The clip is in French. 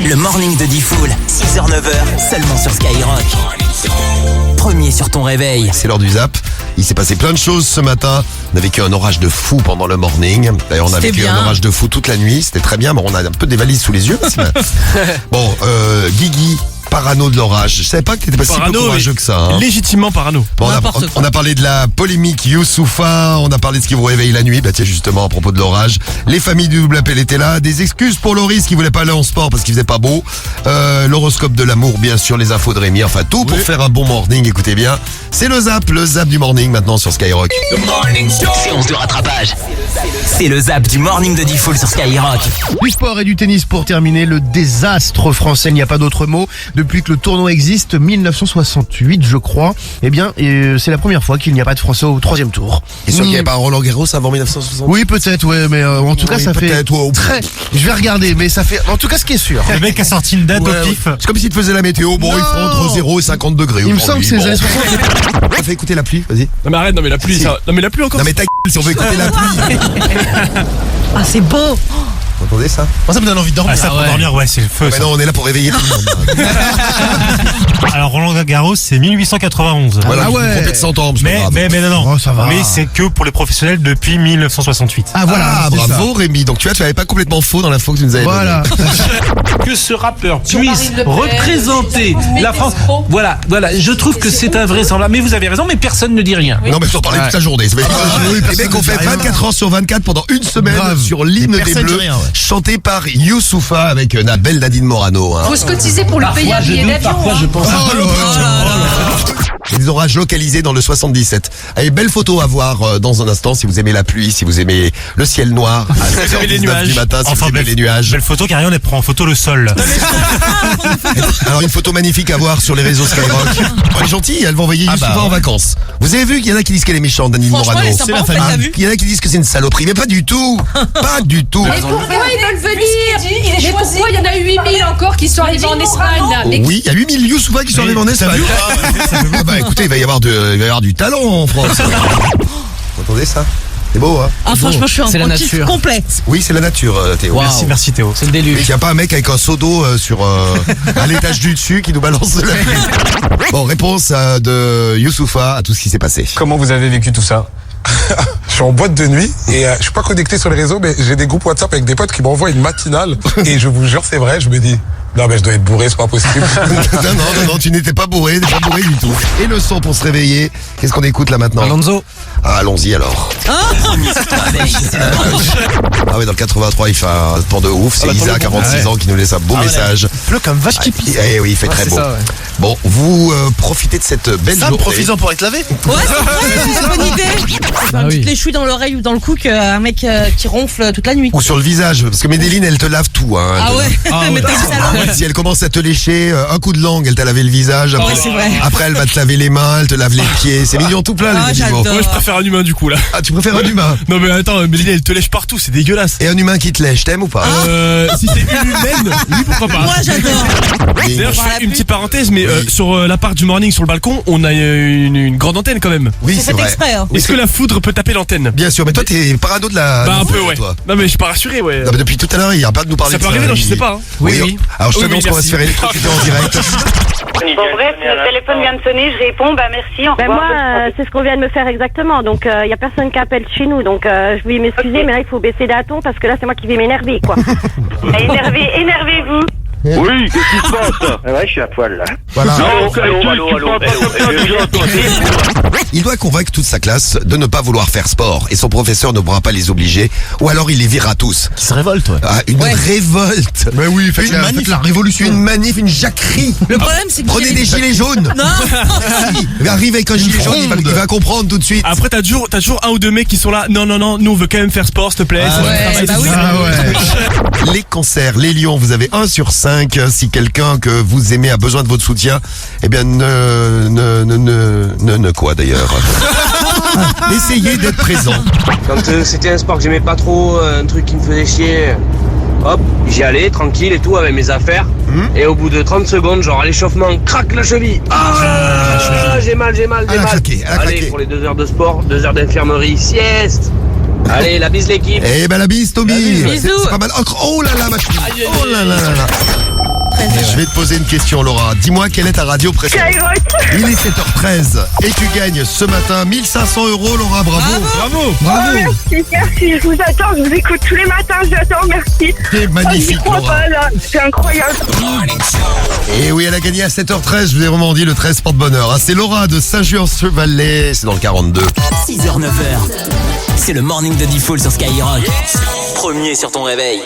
Le morning de Diffoul, 6h-9h, seulement sur Skyrock. Premier sur ton réveil. C'est l'heure du zap. Il s'est passé plein de choses ce matin. On a vécu un orage de fou pendant le morning. D'ailleurs, on a vécu un orage de fou toute la nuit. C'était très bien, mais on a un peu des valises sous les yeux. Bon, Guigui, parano de l'orage. Je savais pas que t'étais pas si peu courageux que ça. Hein. Légitimement parano. Bon, on a parlé de la polémique Youssoupha, on a parlé de ce qui vous réveille la nuit. Bah tiens, justement, à propos de l'orage. Les familles du double appel étaient là. Des excuses pour Loris qui voulait pas aller en sport parce qu'il faisait pas beau. L'horoscope de l'amour, bien sûr, les infos de Rémi. Enfin, tout pour faire un bon morning. Écoutez bien. C'est le zap du morning maintenant sur Skyrock. Séance de rattrapage. C'est le zap du morning de Diffoul sur Skyrock. Du sport et du tennis pour terminer, le désastre français, il n'y a pas d'autre mot. Depuis que le tournoi existe, 1968 je crois, eh bien c'est la première fois qu'il n'y a pas de Français au troisième tour. Et sûr qu'il n'y avait pas un Roland Garros avant 1960 ? Oui peut-être, ouais, mais en tout cas ça fait très... Je vais regarder, mais ça fait... En tout cas ce qui est sûr. Le mec a sorti une date au pif. C'est comme s'il te faisait la météo. Bon, il faut entre 0 et 50 degrés. Il me semble que c'est les années 60. Fais écouter la pluie, vas-y. Non mais arrête, non mais la pluie, ça... Non mais la pluie encore. Non mais ta gueule si on veut écouter la pluie. Ah c'est beau. Vous entendez ça ? Moi ça me donne envie de dormir. Ah ça pour dormir, ouais c'est le feu. Mais non, on est là pour réveiller tout le monde. Alors Roland Garros c'est 1891. Voilà, trompé de 100 ans, mais non. Oh, ça va. Mais c'est que pour les professionnels depuis 1968. Ah voilà, ah, bravo Rémi. Donc tu avais pas complètement faux dans l'info que tu nous avais voilà. Que ce rappeur puisse représenter la France. Voilà, je trouve que c'est invraisemblable. Mais vous avez raison, mais personne ne dit rien. Non mais je t'en parlais toute la journée. Les mecs ont fait 24 heures sur 24 pendant une semaine sur l'hymne des Bleus, chanté par Youssoupha avec la belle Nadine Morano. Faut se cotiser pour le payer un billet d'avion. Parfois je pense. Des orages localisés dans le 77. Allez, belle photo à voir dans un instant si vous aimez la pluie, si vous aimez le ciel noir à 7h19 du matin, si vous aimez les nuages. Belle photo car on prend en photo le sol. Alors une photo magnifique à voir sur les réseaux Skyrock. Elle est gentille, elle va envoyer Youssoupha en vacances. Vous avez vu qu'il y en a qui disent qu'elle est méchante, Nadine Morano. C'est la famille. Il y en a qui disent que c'est une saloperie, mais pas du tout. Pas du tout. Mais pourquoi ils veulent venir? Mais pourquoi il y en a 8000 encore qui sont arrivés en Espagne là? Oui, il y a 8000 Youssoupha qui sont arrivés en Espagne. Ah bah écoutez, il va y avoir du talent en France. Vous entendez ça? C'est beau, hein? Ah franchement, je suis en kiff complet. Oui, c'est la nature, Théo. Merci Théo. C'est le déluge. Il n'y a pas un mec avec un seau d'eau à l'étage du dessus qui nous balance de la pluie. Bon, réponse de Youssoupha à tout ce qui s'est passé. Comment vous avez vécu tout ça? Je suis en boîte de nuit et je suis pas connecté sur les réseaux, mais j'ai des groupes WhatsApp avec des potes qui m'envoient une matinale et je vous jure c'est vrai, je me dis non mais je dois être bourré, c'est pas possible. non, tu n'étais pas bourré, t'es pas bourré du tout. Et le son pour se réveiller, qu'est-ce qu'on écoute là maintenant? Alonso. Ah, allons-y alors. Ah ouais, dans le 83 il fait un temps de ouf, c'est Isa, 46 ans qui nous laisse un beau message. Il pleut comme vache qui pisse. Eh oui, il fait très beau. Ça, ouais. Bon, vous profitez de cette belle journée. Profitons pour être lavé. Ouais, c'est une bonne idée. Tu te les chouilles dans l'oreille ou dans le cou qu'un mec qui ronfle toute la nuit. Ou sur le visage, parce que Médéline, elle te lave tout. Hein, Ah ouais, mais t'es salon. Si elle commence à te lécher, un coup de langue, elle t'a lavé le visage. Après, c'est vrai. Après, elle va te laver les mains, elle te lave les pieds. C'est mignon tout plein, les animaux. j'adore. Moi je préfère un humain du coup là. Ah, tu préfères un humain? Non mais attends, Méline elle te lèche partout, c'est dégueulasse. Et un humain qui te lèche, t'aimes ou pas? Si c'est une humaine, oui pourquoi pas. Moi j'adore. D'ailleurs je fais une petite parenthèse, mais sur l'appart du morning sur le balcon, on a une grande antenne quand même. Oui, c'est C'est fait vrai. exprès. Hein. Est-ce que la foudre peut taper l'antenne? Bien sûr, mais toi t'es parano de la... Bah un peu foudre, ouais. toi. Non mais je suis pas rassuré ouais. Non, mais depuis tout à l'heure, il n'y a pas de nous parler Ça de peut arriver, non je sais pas. Hein. Oui. Alors je t'annonce qu'on va se faire électrocuter en direct. Bon bref, le téléphone vient de sonner, je réponds, bah merci, au revoir. Moi, c'est ce qu'on vient de me faire exactement, donc il y a personne qui appelle chez nous, donc je vais m'excuser, mais là il faut baisser d'un ton parce que là c'est moi qui vais m'énerver, quoi. Énervez-vous. Oui, qu'est-ce qui se passe? Ouais, je suis à poil là. Voilà. Allô. Il doit convaincre toute sa classe de ne pas vouloir faire sport et son professeur ne pourra pas les obliger ou alors il les virera tous. Qui se révolte, ouais. Ah, une révolte. Mais oui, faites la révolution. Une manif, une jacquerie. Le problème c'est que Prenez des gilets jaunes. Non. Il arrive avec un gilet jaune, il va comprendre tout de suite. Après t'as toujours un ou deux mecs qui sont là. Non, nous on veut quand même faire sport s'il te plaît. Les cancers, les lions, vous avez 1 sur 5. Si quelqu'un que vous aimez a besoin de votre soutien, eh bien quoi d'ailleurs. Essayez d'être présent. Quand c'était un sport que j'aimais pas trop, un truc qui me faisait chier, hop, j'y allais tranquille et tout avec mes affaires. Et au bout de 30 secondes, genre à l'échauffement, craque la cheville. J'ai mal. Allez, pour les 2 heures de sport, 2 heures d'infirmerie, sieste. Allez, la bise l'équipe. Eh ben la bise Tommy. Bisous. C'est pas mal. Oh là là ma chérie. Oh là là là là. Je vais te poser une question, Laura. Dis-moi, quelle est ta radio préférée? Skyrock. Il est 7h13 et tu gagnes ce matin 1500 €, Laura. Bravo. Bravo. Merci, je vous attends, je vous écoute tous les matins, j'attends, merci. C'est magnifique, J'y crois Laura. pas, là, c'est incroyable. Et oui, elle a gagné à 7h13, je vous ai vraiment dit, le 13 porte-bonheur. Hein. C'est Laura de Saint-Just-sur-Valais, c'est dans le 42. 6h, 9h, c'est le morning de Diffoul sur Skyrock. Premier sur ton réveil.